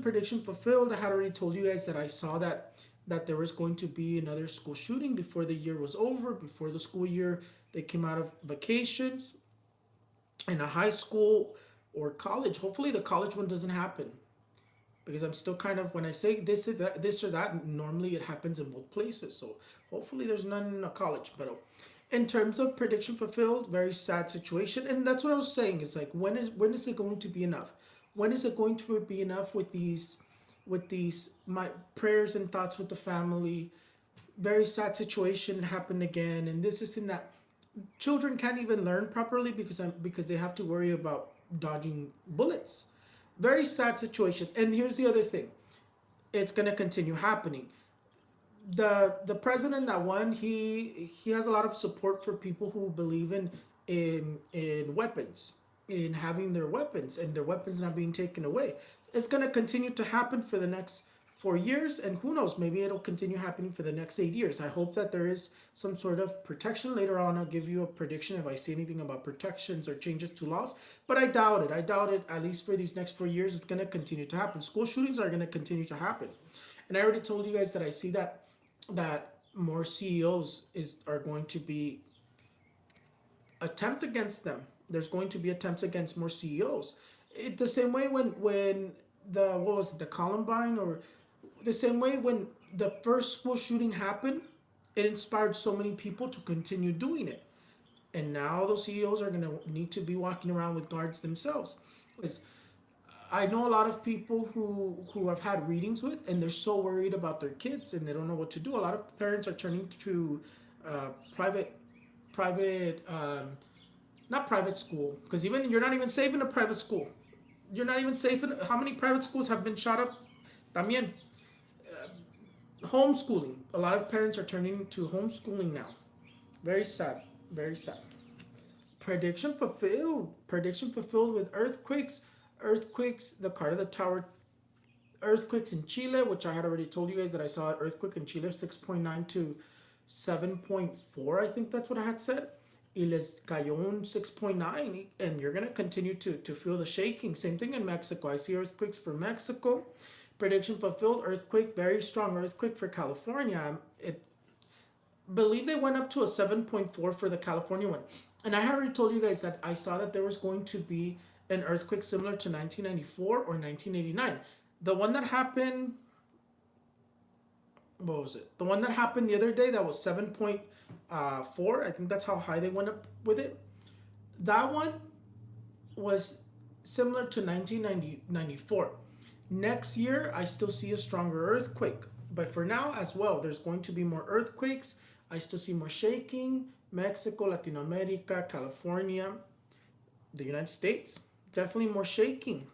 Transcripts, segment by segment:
prediction fulfilled. I had already told you guys that I saw that there was going to be another school shooting before the year was over, before the school year they came out of vacations in a high school or college. Hopefully the college one doesn't happen, because I'm still kind of, when I say this or that, normally it happens in both places. So hopefully there's none in a college. But in terms of prediction fulfilled, very sad situation. And that's what I was saying. Is like, when is it going to be enough? When is it going to be enough with these my prayers and thoughts with the family? Very sad situation happened again, and this is in that. Children can't even learn properly because they have to worry about dodging bullets. Very sad situation. And here's the other thing. It's going to continue happening. The president that won, he has a lot of support for people who believe in weapons, in having their weapons and their weapons not being taken away. It's going to continue to happen for the next 4 years, and who knows, maybe it'll continue happening for the next 8 years. I hope that there is some sort of protection. Later on, I'll give you a prediction if I see anything about protections or changes to laws, but I doubt it. I doubt it. At least for these next 4 years, it's going to continue to happen. School shootings are going to continue to happen. And I already told you guys that I see that more CEOs are going to be attempt against them. There's going to be attempts against more CEOs. The same way when the, what was it, the Columbine, or the same way when the first school shooting happened, it inspired so many people to continue doing it. And now those CEOs are going to need to be walking around with guards themselves. Because I know a lot of people who I've had readings with, and they're so worried about their kids and they don't know what to do. A lot of parents are turning to private, not private school, because even you're not even safe in a private school. You're not even safe in, how many private schools have been shot up? También. Homeschooling. A lot of parents are turning to homeschooling now. Very sad. Very sad. Prediction fulfilled. Prediction fulfilled with earthquakes. Earthquakes, the card of the tower. Earthquakes in Chile, which I had already told you guys that I saw an earthquake in Chile, 6.9 to 7.4. I think that's what I had said. Y les cayó un 6.9, and you're going to continue to feel the shaking. Same thing in Mexico. I see earthquakes for Mexico. Prediction fulfilled. Earthquake, very strong earthquake for California. It believe they went up to a 7.4 for the California one. And I had already told you guys that I saw that there was going to be an earthquake similar to 1994 or 1989. The one that happened, what was it? The one that happened the other day that was 7.4. I think that's how high they went up with it. That one was similar to 1994. Next year, I still see a stronger earthquake. But for now as well, there's going to be more earthquakes. I still see more shaking. Mexico, Latin America, California, the United States. Definitely more shaking.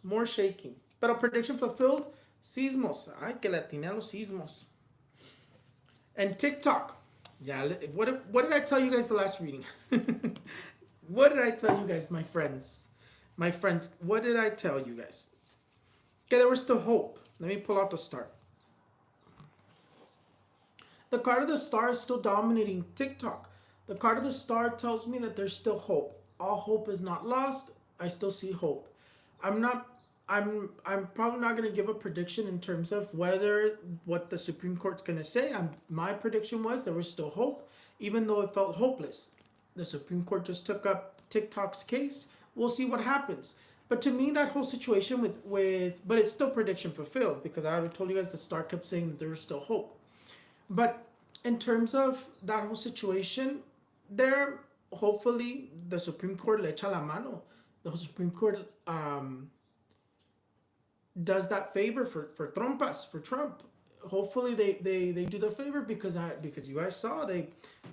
More shaking. Pero prediction fulfilled. Sismos. Ay, que le atiné a los sismos. And TikTok. Yeah, what did I tell you guys the last reading? What did I tell you guys, my friends? My friends, what did I tell you guys? Okay, there was still hope. Let me pull out the star. The card of the star is still dominating TikTok. The card of the star tells me that there's still hope. All hope is not lost. I still see hope. I'm probably not going to give a prediction in terms of what the Supreme Court's going to say. My prediction was there was still hope, even though it felt hopeless. The Supreme Court just took up TikTok's case. We'll see what happens. But to me, that whole situation but it's still prediction fulfilled, because I already told you guys the star kept saying that there was still hope. But in terms of that whole situation, hopefully the Supreme Court le echa la mano. The Supreme Court does that favor for Trump. Hopefully they do the favor, because you guys saw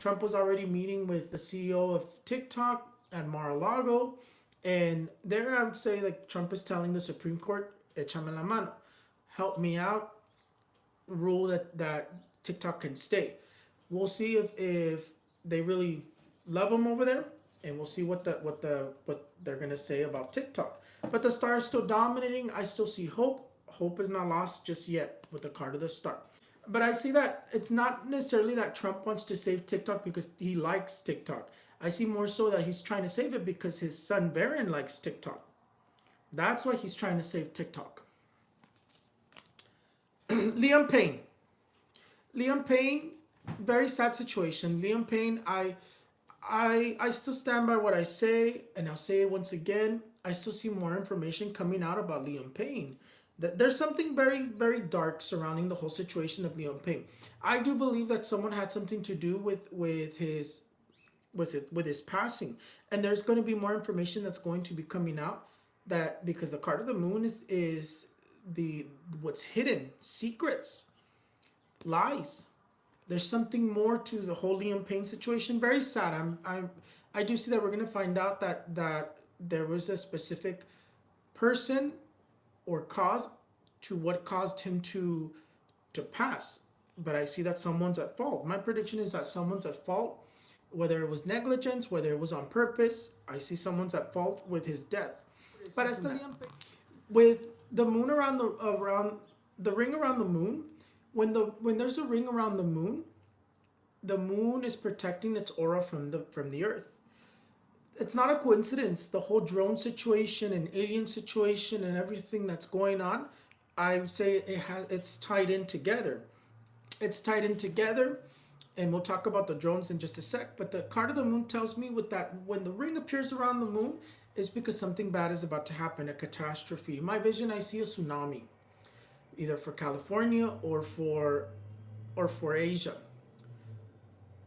Trump was already meeting with the CEO of TikTok at Mar-a-Lago, and there I would say, like, Trump is telling the Supreme Court, échame la mano, help me out, rule that TikTok can stay. We'll see if they really love him over there, and we'll see what they're gonna say about TikTok. But the star is still dominating. I still see hope. Hope is not lost just yet with the card of the star. But I see that it's not necessarily that Trump wants to save TikTok because he likes TikTok. I see more so that he's trying to save it because his son Barron likes TikTok. That's why he's trying to save TikTok. Liam Payne. Liam Payne, very sad situation. Liam Payne, I still stand by what I say, and I'll say it once again. I still see more information coming out about Liam Payne. That there's something very, very dark surrounding the whole situation of Liam Payne. I do believe that someone had something to do with his with his passing, and there's going to be more information that's going to be coming out. That because the card of the moon is the what's hidden secrets, lies. There's something more to the whole Liam Payne situation. Very sad. I do see that we're gonna find out that there was a specific person or cause to what caused him to pass. But I see that someone's at fault. My prediction is that someone's at fault, whether it was negligence, whether it was on purpose. I see someone's at fault with his death. But I still with the moon around the ring around the moon. When there's a ring around the moon is protecting its aura from the earth. It's not a coincidence. The whole drone situation and alien situation and everything that's going on, I say it's tied in together. It's tied in together, and we'll talk about the drones in just a sec. But the card of the moon tells me with that when the ring appears around the moon, is because something bad is about to happen, a catastrophe. In my vision, I see a tsunami, either for California or for Asia.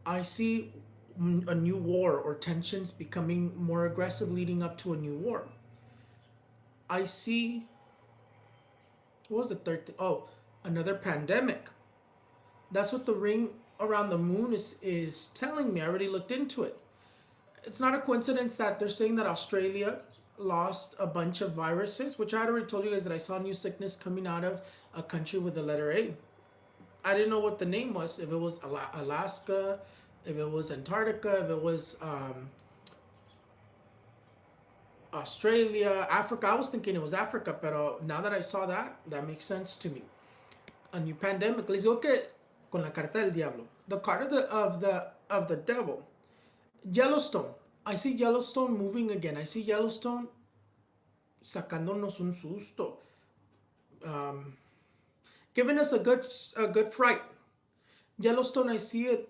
I see a new war or tensions becoming more aggressive leading up to a new war. I see what was the third thing? Oh, another pandemic. That's what the ring around the moon is telling me. I already looked into it. It's not a coincidence that they're saying that Australia lost a bunch of viruses, which I had already told you guys that I saw new sickness coming out of a country with the letter A. I didn't know what the name was, if it was Alaska, if it was Antarctica, if it was Australia, Africa. I was thinking it was Africa, but now that I saw that, that makes sense to me. A new pandemic. Les digo que con la carta del diablo, the card of the devil, Yellowstone. I see Yellowstone moving again. I see Yellowstone sacándonos un susto, um, giving us a good fright. Yellowstone, I see it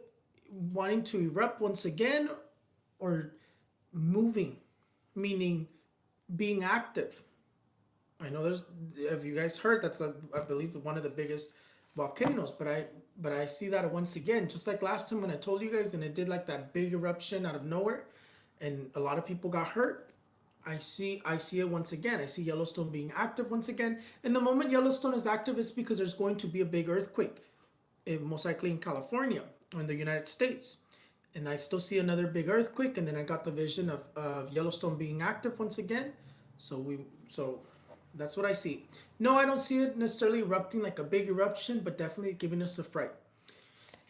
wanting to erupt once again, or moving, meaning being active. I know have you guys heard, that's I believe one of the biggest volcanoes, but I see that once again, just like last time when I told you guys, and it did like that big eruption out of nowhere, and a lot of people got hurt. I see it once again. I see Yellowstone being active once again. And the moment Yellowstone is active, it's because there's going to be a big earthquake, most likely in California or in the United States. And I still see another big earthquake, and then I got the vision of Yellowstone being active once again. So that's what I see. No, I don't see it necessarily erupting like a big eruption, but definitely giving us a fright.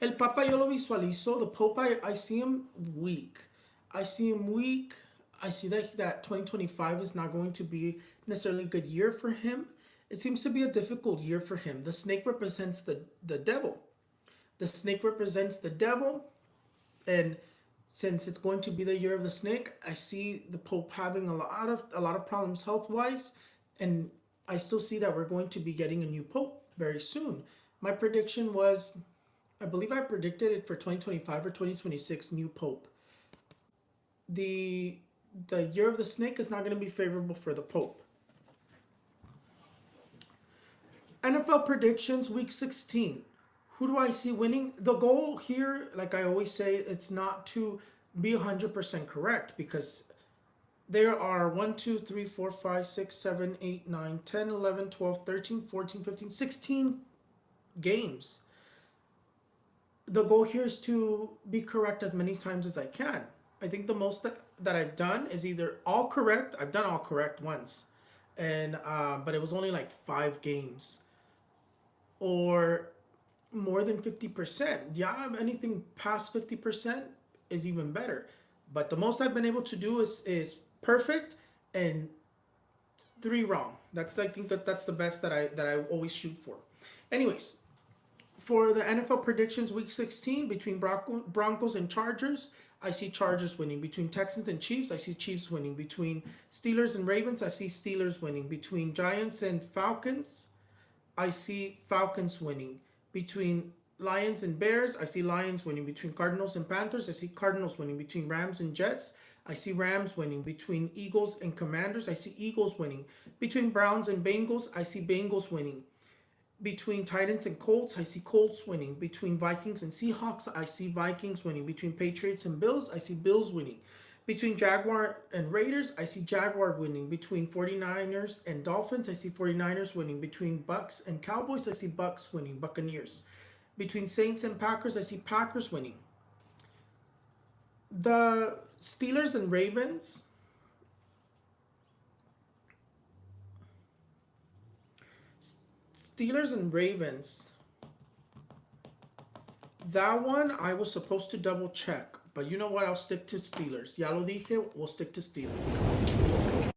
El Papa yo lo visualizo. The Pope, I see him weak. I see him weak. I see that 2025 is not going to be necessarily a good year for him. It seems to be a difficult year for him. The snake represents the devil. The snake represents the devil. And since it's going to be the year of the snake, I see the Pope having a lot of problems health-wise. And I still see that we're going to be getting a new Pope very soon. My prediction was, I believe I predicted it for 2025 or 2026, new Pope. The year of the snake is not going to be favorable for the Pope. NFL predictions, week 16. Who do I see winning? The goal here, like I always say, it's not to be 100% correct, because there are 1, 2, 3, 4, 5, 6, 7, 8, 9, 10, 11, 12, 13, 14, 15, 16 games. The goal here is to be correct as many times as I can. I think the most that I've done is either all correct. I've done all correct once, and but it was only like 5 games, or more than 50%. Yeah, anything past 50% is even better. But the most I've been able to do is perfect and 3 wrong. I think that's the best that I always shoot for. Anyways, for the NFL predictions, week 16 between Broncos and Chargers, I see Chargers winning. Between Texans and Chiefs, I see Chiefs winning. Between Steelers and Ravens, I see Steelers winning. Between Giants and Falcons, I see Falcons winning. Between Lions and Bears, I see Lions winning. Between Cardinals and Panthers, I see Cardinals winning. Between Rams and Jets, I see Rams winning. Between Eagles and Commanders, I see Eagles winning. Between Browns and Bengals, I see Bengals winning. Between Titans and Colts, I see Colts winning. Between Vikings and Seahawks, I see Vikings winning. Between Patriots and Bills, I see Bills winning. Between Jaguar and Raiders, I see Jaguar winning. Between 49ers and Dolphins, I see 49ers winning. Between Bucks and Cowboys, I see Bucks winning, Buccaneers. Between Saints and Packers, I see Packers winning. The Steelers and Ravens, Steelers and Ravens, that one I was supposed to double check. But you know what? I'll stick to Steelers. Ya lo dije, we'll stick to Steelers.